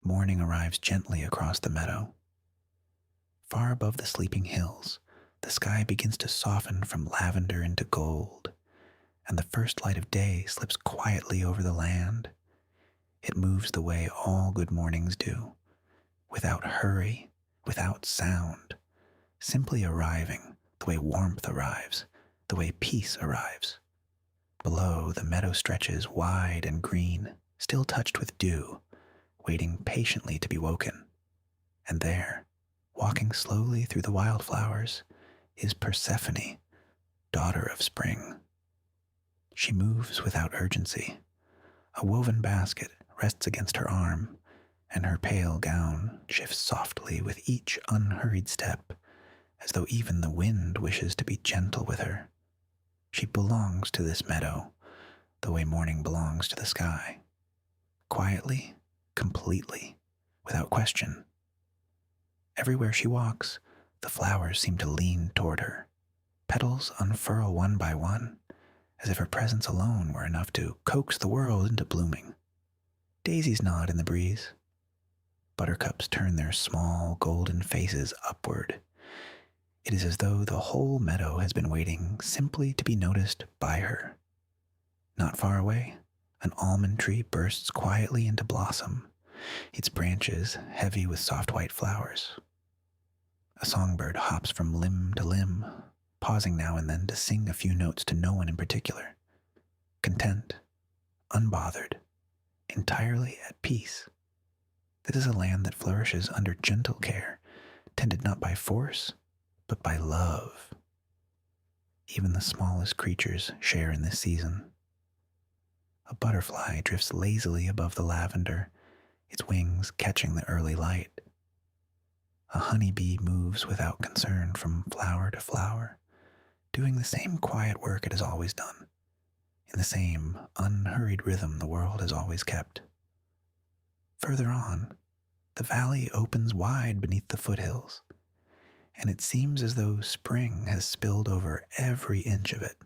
Morning arrives gently across the meadow. Far above the sleeping hills, the sky begins to soften from lavender into gold, and the first light of day slips quietly over the land. It moves the way all good mornings do, without hurry, without sound, simply arriving the way warmth arrives, the way peace arrives. Below, the meadow stretches wide and green, still touched with dew, waiting patiently to be woken. And there, walking slowly through the wildflowers, is Persephone, daughter of spring. She moves without urgency. A woven basket rests against her arm, and her pale gown shifts softly with each unhurried step, as though even the wind wishes to be gentle with her. She belongs to this meadow, the way morning belongs to the sky. Quietly, completely, without question. Everywhere she walks, the flowers seem to lean toward her. Petals unfurl one by one, as if her presence alone were enough to coax the world into blooming. Daisies nod in the breeze. Buttercups turn their small golden faces upward. It is as though the whole meadow has been waiting simply to be noticed by her. Not far away, an almond tree bursts quietly into blossom, its branches heavy with soft white flowers. A songbird hops from limb to limb, pausing now and then to sing a few notes to no one in particular. Content, unbothered, entirely at peace. This is a land that flourishes under gentle care, tended not by force, but by love. Even the smallest creatures share in this season. A butterfly drifts lazily above the lavender, its wings catching the early light. A honeybee moves without concern from flower to flower, doing the same quiet work it has always done, in the same unhurried rhythm the world has always kept. Further on, the valley opens wide beneath the foothills, and it seems as though spring has spilled over every inch of it.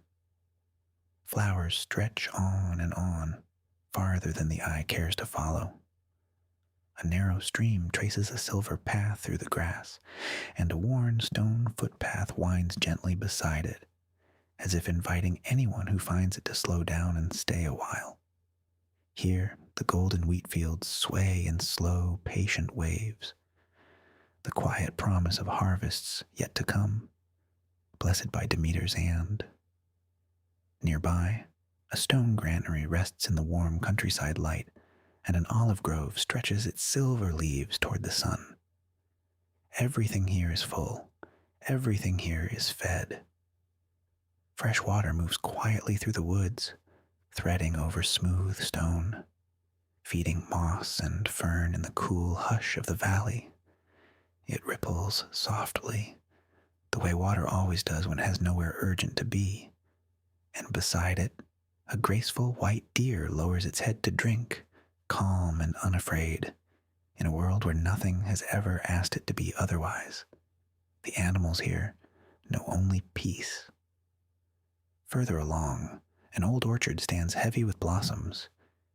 Flowers stretch on, farther than the eye cares to follow. A narrow stream traces a silver path through the grass, and a worn stone footpath winds gently beside it, as if inviting anyone who finds it to slow down and stay a while. Here, the golden wheat fields sway in slow, patient waves, the quiet promise of harvests yet to come, blessed by Demeter's hand. Nearby, a stone granary rests in the warm countryside light, and an olive grove stretches its silver leaves toward the sun. Everything here is full. Everything here is fed. Fresh water moves quietly through the woods, threading over smooth stone, feeding moss and fern in the cool hush of the valley. It ripples softly, the way water always does when it has nowhere urgent to be. And beside it, a graceful white deer lowers its head to drink, calm and unafraid, in a world where nothing has ever asked it to be otherwise. The animals here know only peace. Further along, an old orchard stands heavy with blossoms,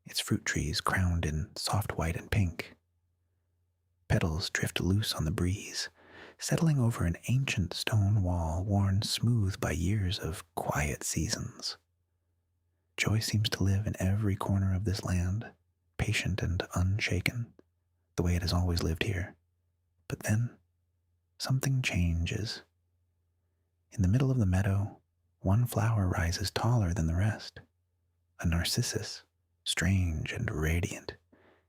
its fruit trees crowned in soft white and pink. Petals drift loose on the breeze, settling over an ancient stone wall worn smooth by years of quiet seasons. Joy seems to live in every corner of this land, patient and unshaken, the way it has always lived here. But then, something changes. In the middle of the meadow, one flower rises taller than the rest, a narcissus, strange and radiant,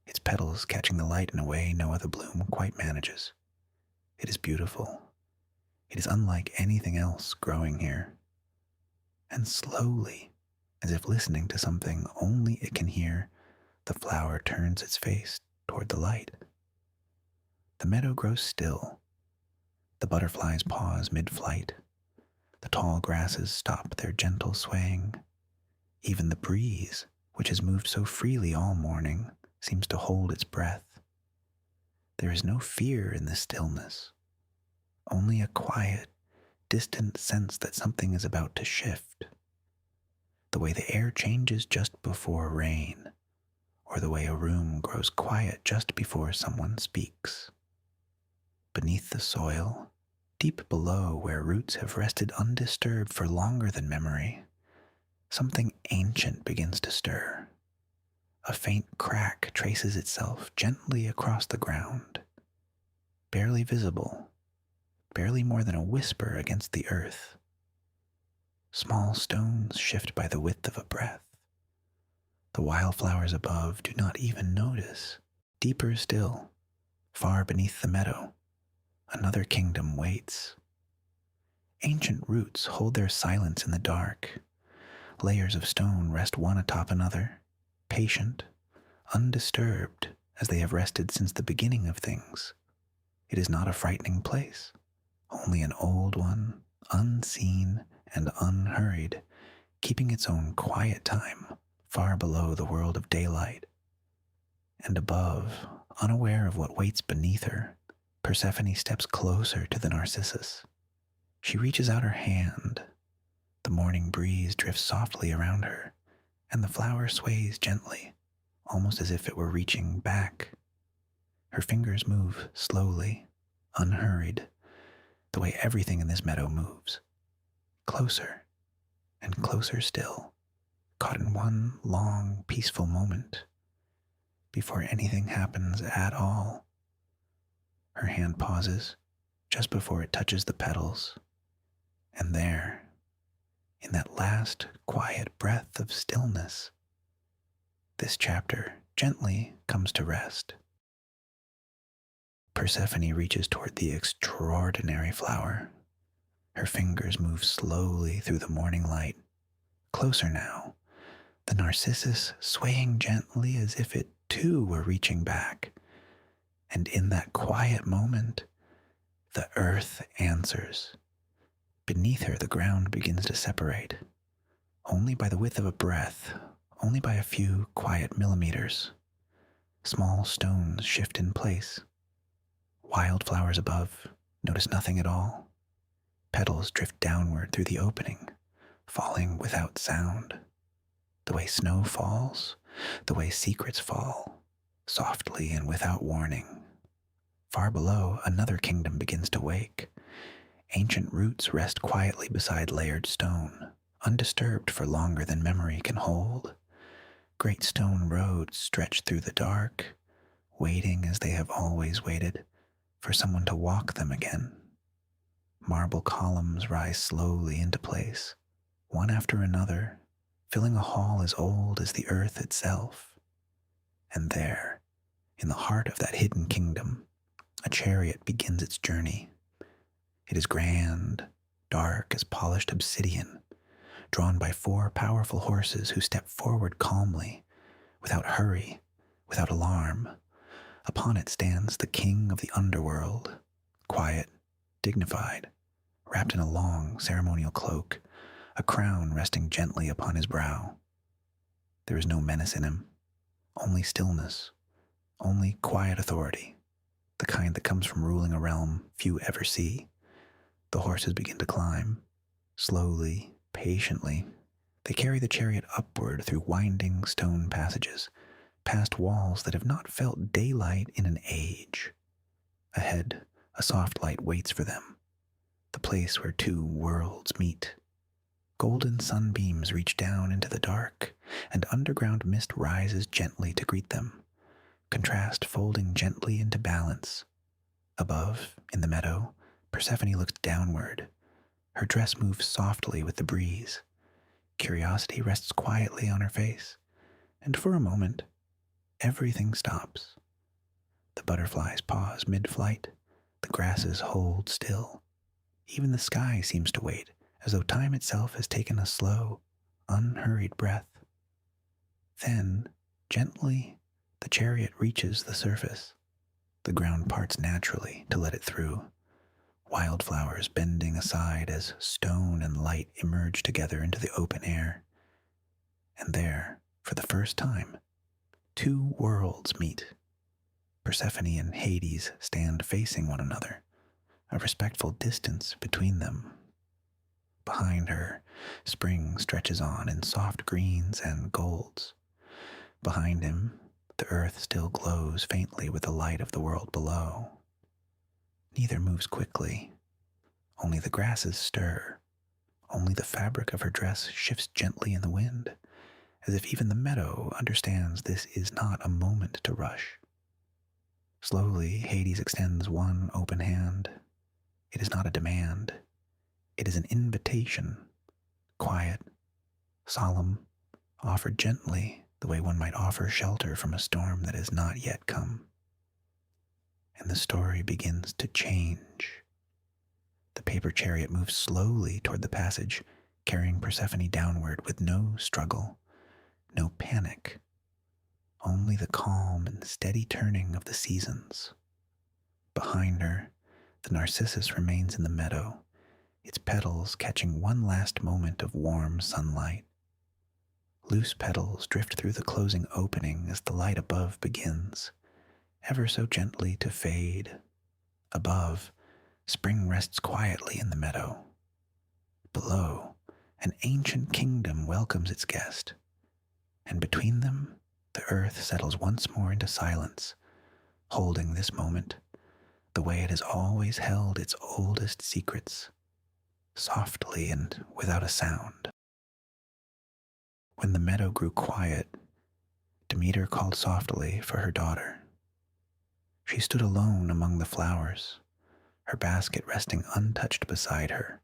its petals catching the light in a way no other bloom quite manages. It is beautiful. It is unlike anything else growing here. And slowly, as if listening to something only it can hear, the flower turns its face toward the light. The meadow grows still. The butterflies pause mid-flight. The tall grasses stop their gentle swaying. Even the breeze, which has moved so freely all morning, seems to hold its breath. There is no fear in this stillness, only a quiet, distant sense that something is about to shift. The way the air changes just before rain, or the way a room grows quiet just before someone speaks. Beneath the soil, deep below where roots have rested undisturbed for longer than memory, something ancient begins to stir. A faint crack traces itself gently across the ground, barely visible, barely more than a whisper against the earth. Small stones shift by the width of a breath. The wildflowers above do not even notice. Deeper still, far beneath the meadow, another kingdom waits. Ancient roots hold their silence in the dark. Layers of stone rest one atop another, patient, undisturbed as they have rested since the beginning of things. It is not a frightening place, only an old one, unseen and unhurried, keeping its own quiet time far below the world of daylight. And above, unaware of what waits beneath her, Persephone steps closer to the narcissus. She reaches out her hand. The morning breeze drifts softly around her, and the flower sways gently, almost as if it were reaching back. Her fingers move slowly, unhurried, the way everything in this meadow moves. Closer, and closer still, caught in one long, peaceful moment, before anything happens at all. Her hand pauses, just before it touches the petals, and there, in that last quiet breath of stillness, this chapter gently comes to rest. Persephone reaches toward the extraordinary flower. Her fingers move slowly through the morning light. Closer now, the narcissus swaying gently as if it too were reaching back. And in that quiet moment, the earth answers. Beneath her, the ground begins to separate, only by the width of a breath, only by a few quiet millimeters. Small stones shift in place. Wildflowers above notice nothing at all. Petals drift downward through the opening, falling without sound. The way snow falls, the way secrets fall, softly and without warning. Far below, another kingdom begins to wake. Ancient roots rest quietly beside layered stone, undisturbed for longer than memory can hold. Great stone roads stretch through the dark, waiting as they have always waited, for someone to walk them again. Marble columns rise slowly into place, one after another, filling a hall as old as the earth itself. And there, in the heart of that hidden kingdom, a chariot begins its journey. It is grand, dark as polished obsidian, drawn by 4 powerful horses who step forward calmly, without hurry, without alarm. Upon it stands the king of the Underworld, quiet, dignified, wrapped in a long ceremonial cloak, a crown resting gently upon his brow. There is no menace in him, only stillness, only quiet authority, the kind that comes from ruling a realm few ever see. The horses begin to climb. Slowly, patiently, they carry the chariot upward through winding stone passages, past walls that have not felt daylight in an age. Ahead, a soft light waits for them, the place where 2 worlds meet. Golden sunbeams reach down into the dark, and underground mist rises gently to greet them, contrast folding gently into balance. Above, in the meadow, Persephone looks downward. Her dress moves softly with the breeze. Curiosity rests quietly on her face, and for a moment, everything stops. The butterflies pause mid-flight. The grasses hold still. Even the sky seems to wait, as though time itself has taken a slow, unhurried breath. Then, gently, the chariot reaches the surface. The ground parts naturally to let it through. Wildflowers bending aside as stone and light emerge together into the open air. And there, for the first time, 2 worlds meet. Persephone and Hades stand facing one another, a respectful distance between them. Behind her, spring stretches on in soft greens and golds. Behind him, The earth still glows faintly with the light of the world below. Neither moves quickly. Only the grasses stir. Only the fabric of her dress shifts gently in the wind, as if even the meadow understands this is not a moment to rush. Slowly, Hades extends one open hand. It is not a demand. It is an invitation, quiet, solemn, offered gently, the way one might offer shelter from a storm that has not yet come. And the story begins to change. The paper chariot moves slowly toward the passage, carrying Persephone downward with no struggle, no panic, only the calm and steady turning of the seasons. Behind her, the narcissus remains in the meadow, its petals catching one last moment of warm sunlight. Loose petals drift through the closing opening as the light above begins, ever so gently to fade. Above, spring rests quietly in the meadow. Below, an ancient kingdom welcomes its guest, and between them, the earth settles once more into silence, holding this moment the way it has always held its oldest secrets, softly and without a sound. When the meadow grew quiet, Demeter called softly for her daughter. She stood alone among the flowers, her basket resting untouched beside her,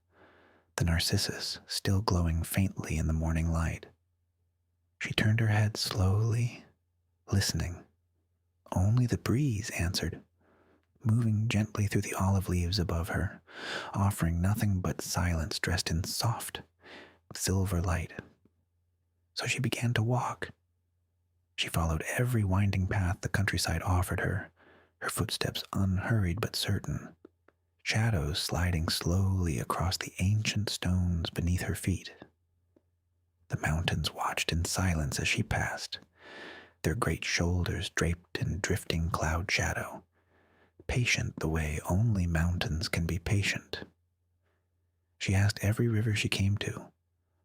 the narcissus still glowing faintly in the morning light. She turned her head slowly, listening. Only the breeze answered, moving gently through the olive leaves above her, offering nothing but silence dressed in soft, silver light. So she began to walk. She followed every winding path the countryside offered her, her footsteps unhurried but certain, shadows sliding slowly across the ancient stones beneath her feet. The mountains watched in silence as she passed, their great shoulders draped in drifting cloud shadow, patient the way only mountains can be patient. She asked every river she came to.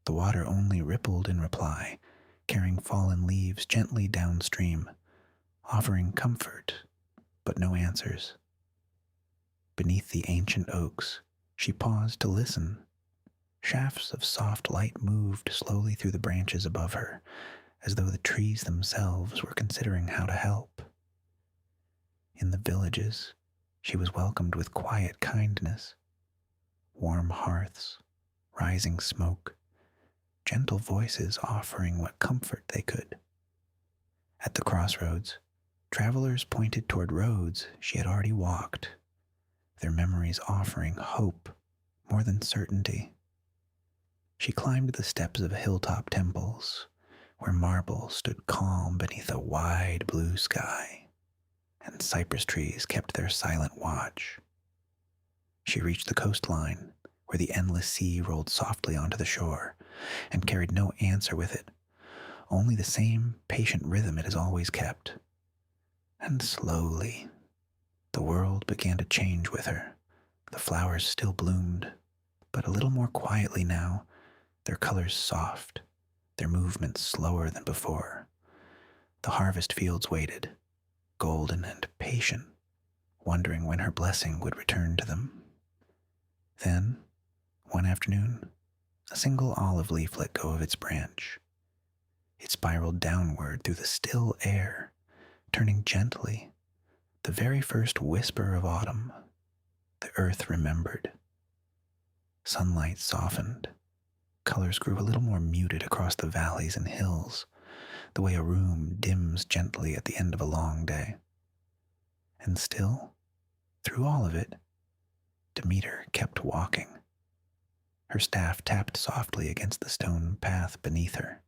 The water only rippled in reply, carrying fallen leaves gently downstream, offering comfort, but no answers. Beneath the ancient oaks, she paused to listen. Shafts of soft light moved slowly through the branches above her, as though the trees themselves were considering how to help. In the villages, she was welcomed with quiet kindness. Warm hearths, rising smoke, gentle voices offering what comfort they could. At the crossroads, travelers pointed toward roads she had already walked, their memories offering hope more than certainty. She climbed the steps of hilltop temples, where marble stood calm beneath a wide blue sky, and cypress trees kept their silent watch. She reached the coastline, where the endless sea rolled softly onto the shore, and carried no answer with it, only the same patient rhythm it has always kept. And slowly, the world began to change with her. The flowers still bloomed, but a little more quietly now, their colors soft, their movements slower than before. The harvest fields waited, golden and patient, wondering when her blessing would return to them. Then, one afternoon, a single olive leaf let go of its branch. It spiraled downward through the still air, turning gently, the very first whisper of autumn. The earth remembered. Sunlight softened. Colors grew a little more muted across the valleys and hills, the way a room dims gently at the end of a long day. And still, through all of it, Demeter kept walking. Her staff tapped softly against the stone path beneath her.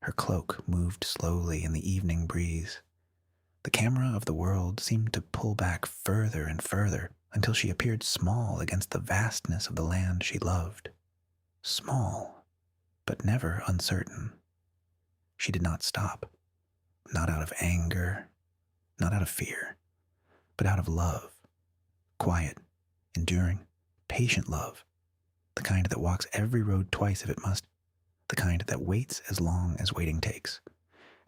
Her cloak moved slowly in the evening breeze. The camera of the world seemed to pull back further and further until she appeared small against the vastness of the land she loved. Small, but never uncertain. She did not stop, not out of anger, not out of fear, but out of love. Quiet, enduring, patient love. The kind that walks every road twice if it must. The kind that waits as long as waiting takes.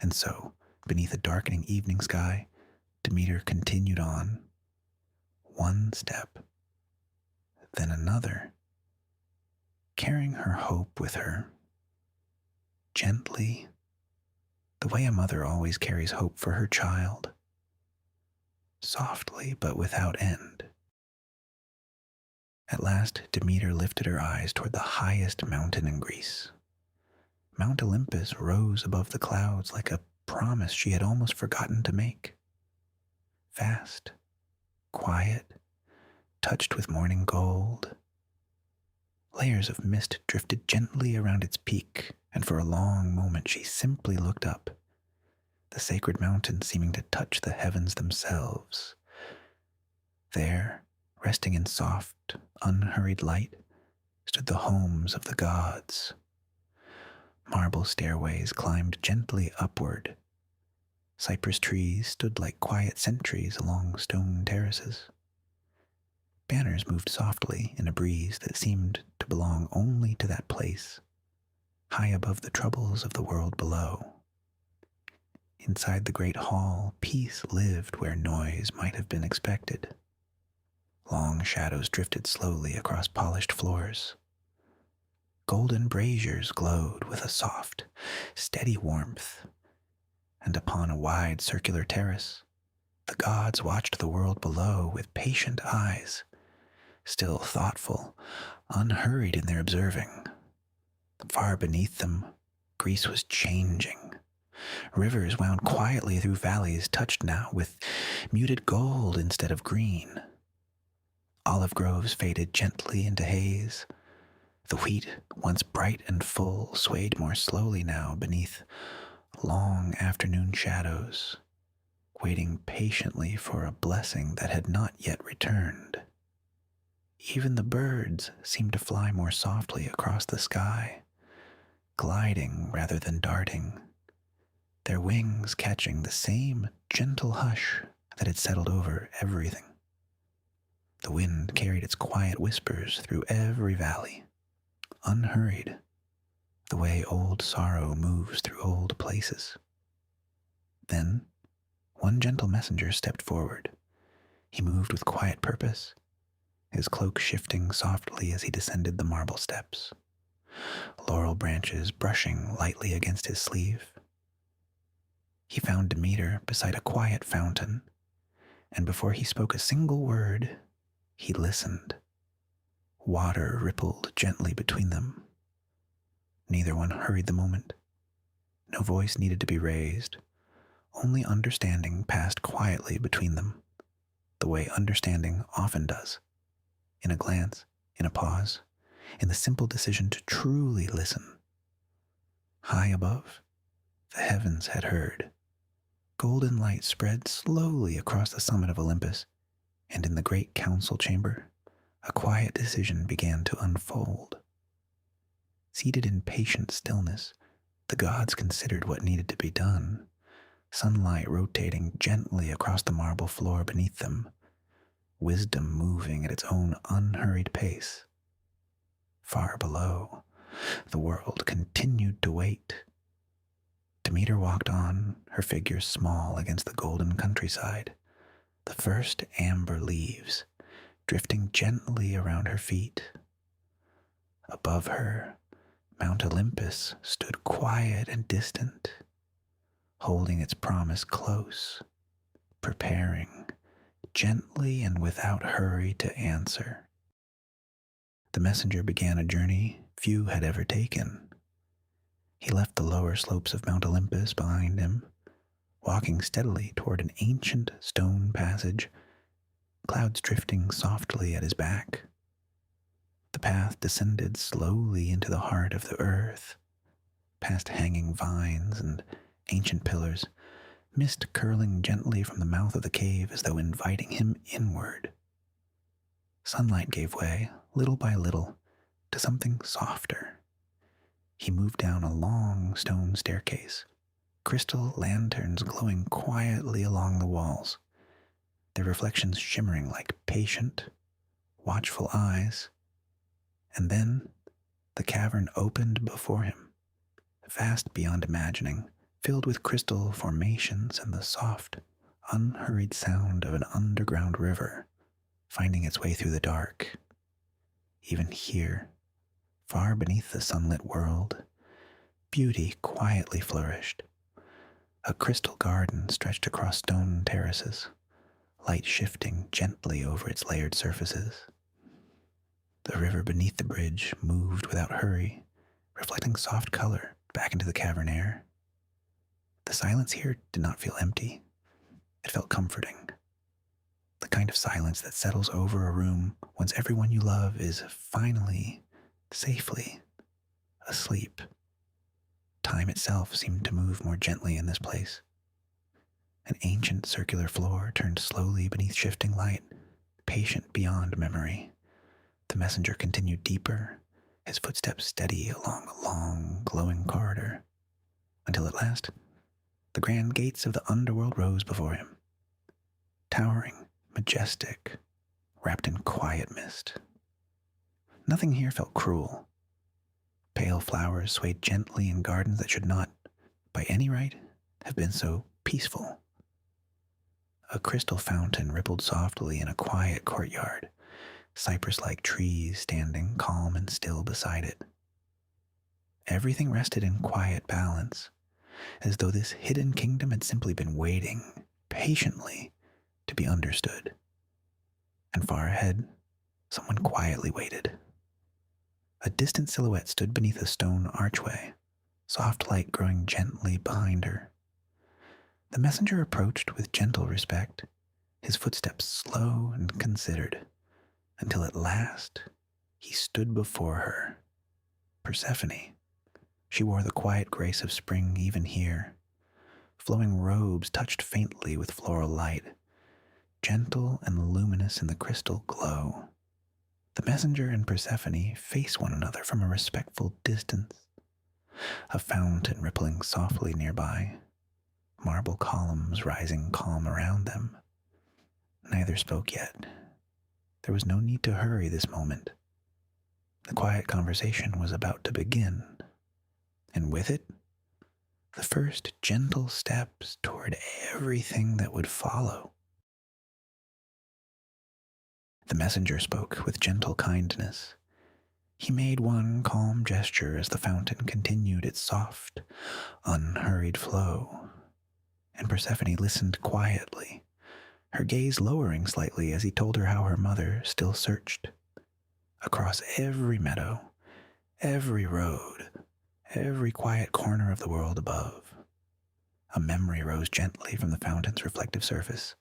And so, Beneath a darkening evening sky, Demeter continued on. One step, then another, carrying her hope with her. Gently, the way a mother always carries hope for her child. Softly, but without end. At last, Demeter lifted her eyes toward the highest mountain in Greece. Mount Olympus rose above the clouds like a promise she had almost forgotten to make. Vast, quiet, touched with morning gold. Layers of mist drifted gently around its peak, and for a long moment she simply looked up, the sacred mountain seeming to touch the heavens themselves. There, resting in soft, unhurried light, stood the homes of the gods. Marble stairways climbed gently upward. Cypress trees stood like quiet sentries along stone terraces. Banners moved softly in a breeze that seemed to belong only to that place, high above the troubles of the world below. Inside the great hall, peace lived where noise might have been expected. Long shadows drifted slowly across polished floors. Golden braziers glowed with a soft, steady warmth, and upon a wide circular terrace, the gods watched the world below with patient eyes, still thoughtful, unhurried in their observing. Far beneath them, Greece was changing. Rivers wound quietly through valleys touched now with muted gold instead of green. Olive groves faded gently into haze. The wheat, once bright and full, swayed more slowly now beneath long afternoon shadows, waiting patiently for a blessing that had not yet returned. Even the birds seemed to fly more softly across the sky, gliding rather than darting, their wings catching the same gentle hush that had settled over everything. The wind carried its quiet whispers through every valley, unhurried, the way old sorrow moves through old places. Then, one gentle messenger stepped forward. He moved with quiet purpose, his cloak shifting softly as he descended the marble steps, laurel branches brushing lightly against his sleeve. He found Demeter beside a quiet fountain, and before he spoke a single word, he listened. Water rippled gently between them. Neither one hurried the moment. No voice needed to be raised. Only understanding passed quietly between them, the way understanding often does, in a glance, in a pause, in the simple decision to truly listen. High above, the heavens had heard. Golden light spread slowly across the summit of Olympus, and in the great council chamber, a quiet decision began to unfold. Seated in patient stillness, the gods considered what needed to be done, sunlight rotating gently across the marble floor beneath them, wisdom moving at its own unhurried pace. Far below, the world continued to wait. Demeter walked on, her figure small against the golden countryside, the first amber leaves drifting gently around her feet. Above her, Mount Olympus stood quiet and distant, holding its promise close, preparing, gently and without hurry, to answer. The messenger began a journey few had ever taken. He left the lower slopes of Mount Olympus behind him, walking steadily toward an ancient stone passage, clouds drifting softly at his back. The path descended slowly into the heart of the earth, past hanging vines and ancient pillars, mist curling gently from the mouth of the cave as though inviting him inward. Sunlight gave way, little by little, to something softer. He moved down a long stone staircase, crystal lanterns glowing quietly along the walls, their reflections shimmering like patient, watchful eyes. And then the cavern opened before him, vast beyond imagining, filled with crystal formations and the soft, unhurried sound of an underground river finding its way through the dark. Even here, far beneath the sunlit world, beauty quietly flourished. A crystal garden stretched across stone terraces, light shifting gently over its layered surfaces. The river beneath the bridge moved without hurry, reflecting soft color back into the cavern air. The silence here did not feel empty. It felt comforting. The kind of silence that settles over a room once everyone you love is finally, safely, asleep. Time itself seemed to move more gently in this place. An ancient circular floor turned slowly beneath shifting light, patient beyond memory. The messenger continued deeper, his footsteps steady along a long, glowing corridor, until at last, the grand gates of the underworld rose before him, towering, majestic, wrapped in quiet mist. Nothing here felt cruel. Pale flowers swayed gently in gardens that should not, by any right, have been so peaceful. A crystal fountain rippled softly in a quiet courtyard, cypress-like trees standing calm and still beside it. Everything rested in quiet balance, as though this hidden kingdom had simply been waiting, patiently, to be understood. And far ahead, someone quietly waited. A distant silhouette stood beneath a stone archway, soft light growing gently behind her. The messenger approached with gentle respect, his footsteps slow and considered, until at last he stood before her. Persephone. She wore the quiet grace of spring even here. Flowing robes touched faintly with floral light, gentle and luminous in the crystal glow. The messenger and Persephone face one another from a respectful distance. A fountain rippling softly nearby, marble columns rising calm around them. Neither spoke yet. There was no need to hurry this moment. The quiet conversation was about to begin, and with it, the first gentle steps toward everything that would follow. The messenger spoke with gentle kindness. He made one calm gesture as the fountain continued its soft, unhurried flow, and Persephone listened quietly, her gaze lowering slightly as he told her how her mother still searched. Across every meadow, every road, every quiet corner of the world above, a memory rose gently from the fountain's reflective surface.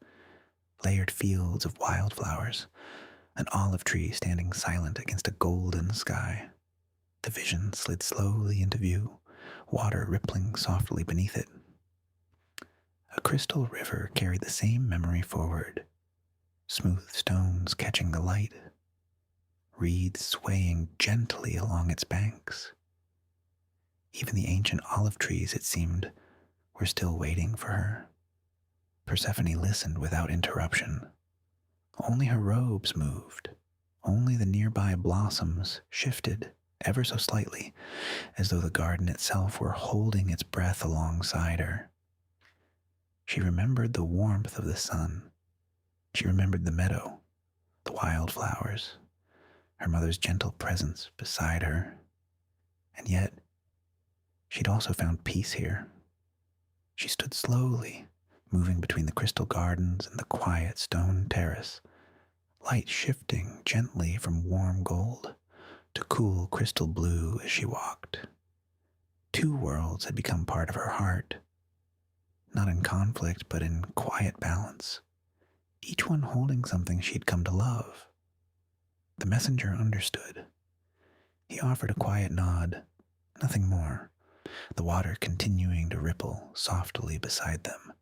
Layered fields of wildflowers, an olive tree standing silent against a golden sky. The vision slid slowly into view, water rippling softly beneath it. A crystal river carried the same memory forward, smooth stones catching the light, reeds swaying gently along its banks. Even the ancient olive trees, it seemed, were still waiting for her. Persephone listened without interruption. Only her robes moved. Only the nearby blossoms shifted ever so slightly, as though the garden itself were holding its breath alongside her. She remembered the warmth of the sun. She remembered the meadow, the wildflowers, her mother's gentle presence beside her. And yet, she'd also found peace here. She stood slowly, moving between the crystal gardens and the quiet stone terrace, light shifting gently from warm gold to cool crystal blue as she walked. Two worlds had become part of her heart, not in conflict but in quiet balance, each one holding something she'd come to love. The messenger understood. He offered a quiet nod, nothing more, the water continuing to ripple softly beside them.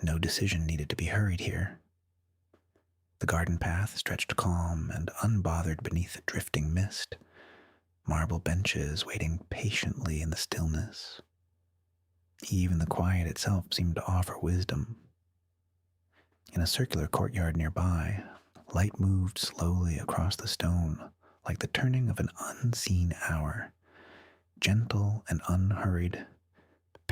No decision needed to be hurried here. The garden path stretched calm and unbothered beneath a drifting mist, marble benches waiting patiently in the stillness. Even the quiet itself seemed to offer wisdom. In a circular courtyard nearby, light moved slowly across the stone like the turning of an unseen hour, gentle and unhurried,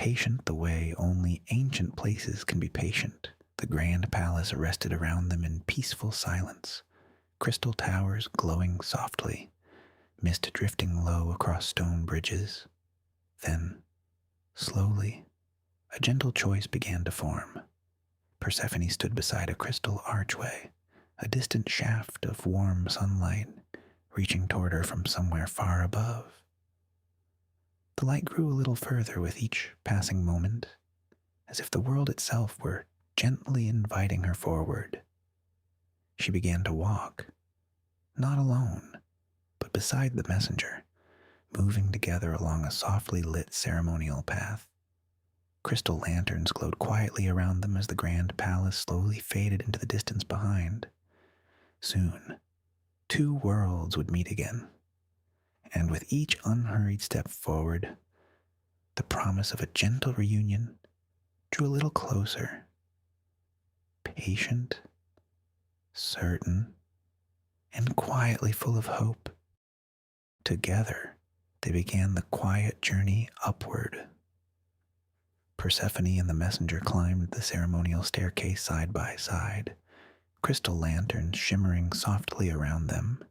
patient the way only ancient places can be patient. The grand palace rested around them in peaceful silence, crystal towers glowing softly, mist drifting low across stone bridges. Then, slowly, a gentle choice began to form. Persephone stood beside a crystal archway, a distant shaft of warm sunlight reaching toward her from somewhere far above. The light grew a little further with each passing moment, as if the world itself were gently inviting her forward. She began to walk, not alone, but beside the messenger, moving together along a softly lit ceremonial path. Crystal lanterns glowed quietly around them as the grand palace slowly faded into the distance behind. Soon, two worlds would meet again, and with each unhurried step forward, the promise of a gentle reunion drew a little closer. Patient, certain, and quietly full of hope. Together, they began the quiet journey upward. Persephone and the messenger climbed the ceremonial staircase side by side, crystal lanterns shimmering softly around them,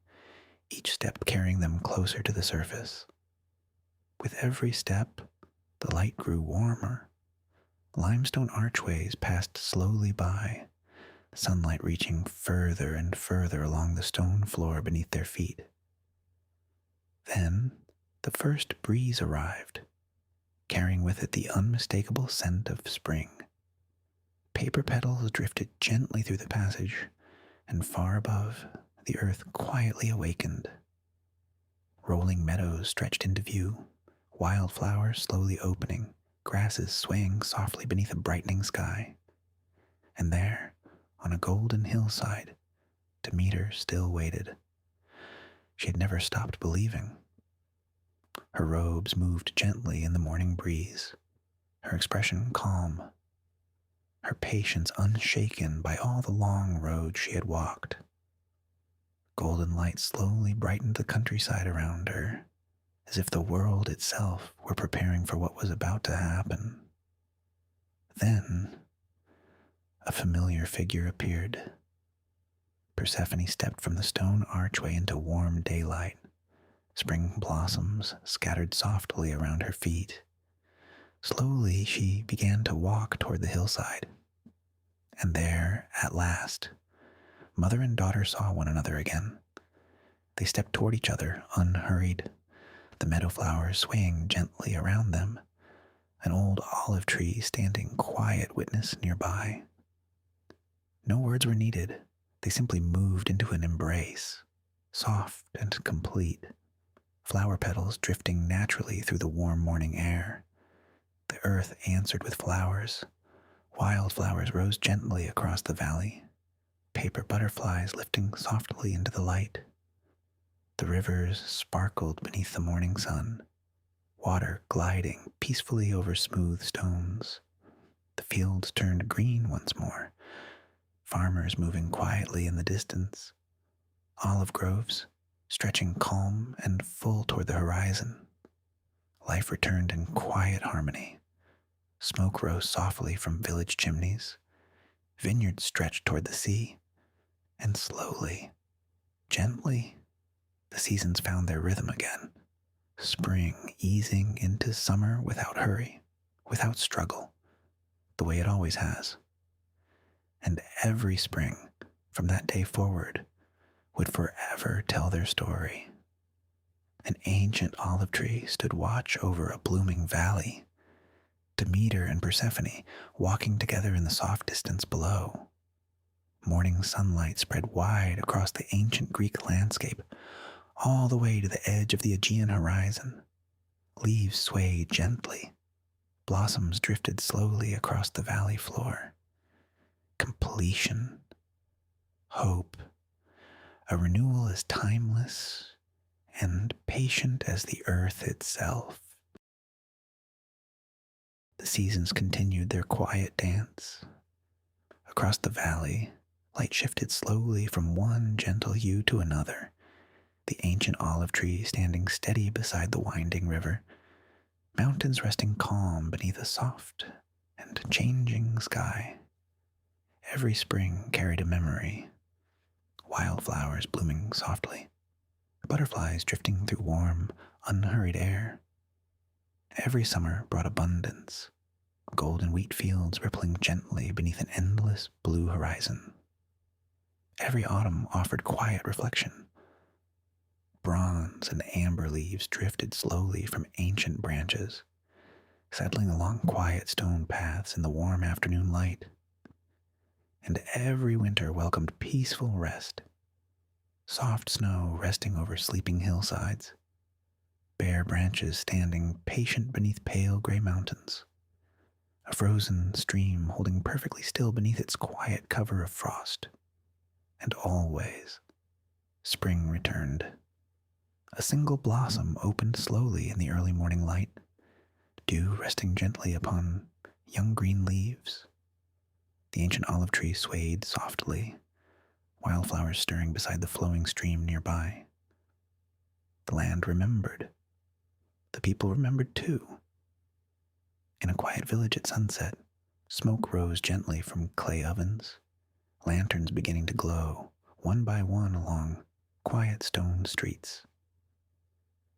each step carrying them closer to the surface. With every step, the light grew warmer. Limestone archways passed slowly by, sunlight reaching further and further along the stone floor beneath their feet. Then, the first breeze arrived, carrying with it the unmistakable scent of spring. Paper petals drifted gently through the passage, and far above, the earth quietly awakened. Rolling meadows stretched into view, wildflowers slowly opening, grasses swaying softly beneath a brightening sky. And there, on a golden hillside, Demeter still waited. She had never stopped believing. Her robes moved gently in the morning breeze, her expression calm, her patience unshaken by all the long road she had walked. Golden light slowly brightened the countryside around her, as if the world itself were preparing for what was about to happen. Then, a familiar figure appeared. Persephone stepped from the stone archway into warm daylight. Spring blossoms scattered softly around her feet. Slowly, she began to walk toward the hillside. And there, at last, mother and daughter saw one another again. They stepped toward each other, unhurried, the meadow flowers swaying gently around them, an old olive tree standing quiet witness nearby. No words were needed. They simply moved into an embrace, soft and complete, flower petals drifting naturally through the warm morning air. The earth answered with flowers. Wildflowers rose gently across the valley, paper butterflies lifting softly into the light. The rivers sparkled beneath the morning sun, water gliding peacefully over smooth stones. The fields turned green once more, farmers moving quietly in the distance, olive groves stretching calm and full toward the horizon. Life returned in quiet harmony. Smoke rose softly from village chimneys, vineyards stretched toward the sea, and slowly, gently, the seasons found their rhythm again. Spring easing into summer without hurry, without struggle, the way it always has. And every spring, from that day forward, would forever tell their story. An ancient olive tree stood watch over a blooming valley, Demeter and Persephone walking together in the soft distance below. Morning sunlight spread wide across the ancient Greek landscape, all the way to the edge of the Aegean horizon. Leaves swayed gently. Blossoms drifted slowly across the valley floor. Completion, hope, a renewal as timeless and patient as the earth itself. The seasons continued their quiet dance. Across the valley, light shifted slowly from one gentle hue to another, the ancient olive tree standing steady beside the winding river, mountains resting calm beneath a soft and changing sky. Every spring carried a memory, wildflowers blooming softly, butterflies drifting through warm, unhurried air. Every summer brought abundance, golden wheat fields rippling gently beneath an endless blue horizon. Every autumn offered quiet reflection. Bronze and amber leaves drifted slowly from ancient branches, settling along quiet stone paths in the warm afternoon light. And every winter welcomed peaceful rest, soft snow resting over sleeping hillsides, bare branches standing patient beneath pale gray mountains, a frozen stream holding perfectly still beneath its quiet cover of frost. And always, spring returned. A single blossom opened slowly in the early morning light, dew resting gently upon young green leaves. The ancient olive tree swayed softly, wildflowers stirring beside the flowing stream nearby. The land remembered. The people remembered too. In a quiet village at sunset, smoke rose gently from clay ovens, lanterns beginning to glow, one by one along quiet stone streets.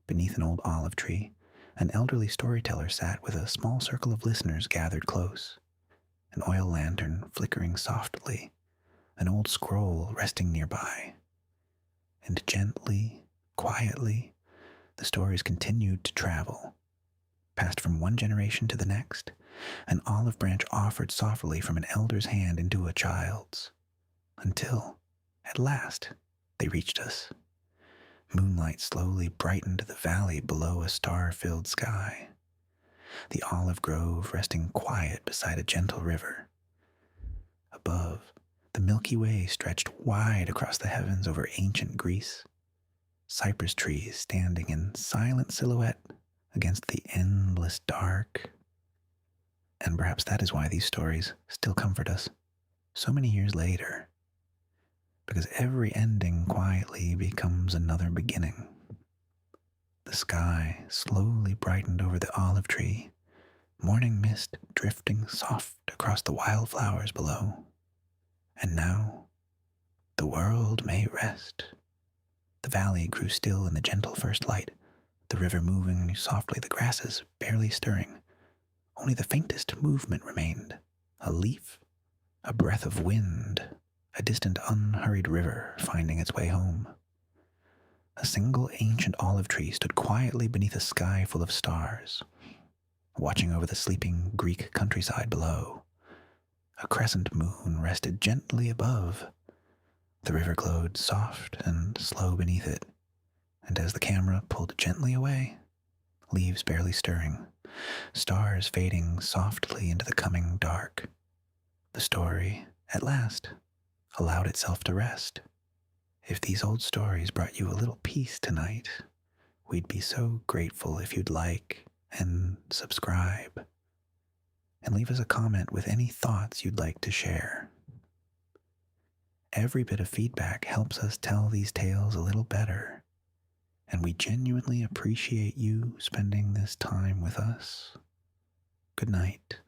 Beneath an old olive tree, an elderly storyteller sat with a small circle of listeners gathered close, an oil lantern flickering softly, an old scroll resting nearby. And gently, quietly, the stories continued to travel, passed from one generation to the next, an olive branch offered softly from an elder's hand into a child's, until, at last, they reached us. Moonlight slowly brightened the valley below a star-filled sky, the olive grove resting quiet beside a gentle river. Above, the Milky Way stretched wide across the heavens over ancient Greece, cypress trees standing in silent silhouette against the endless dark. And perhaps that is why these stories still comfort us so many years later, because every ending quietly becomes another beginning. The sky slowly brightened over the olive tree, morning mist drifting soft across the wildflowers below. And now, the world may rest. The valley grew still in the gentle first light, the river moving softly, the grasses barely stirring. Only the faintest movement remained, a leaf, a breath of wind, a distant unhurried river finding its way home. A single ancient olive tree stood quietly beneath a sky full of stars, watching over the sleeping Greek countryside below. A crescent moon rested gently above. The river glowed soft and slow beneath it, and as the camera pulled gently away, leaves barely stirring, stars fading softly into the coming dark, the story, at last, allowed itself to rest. If these old stories brought you a little peace tonight, we'd be so grateful if you'd like and subscribe, and leave us a comment with any thoughts you'd like to share. Every bit of feedback helps us tell these tales a little better, and we genuinely appreciate you spending this time with us. Good night.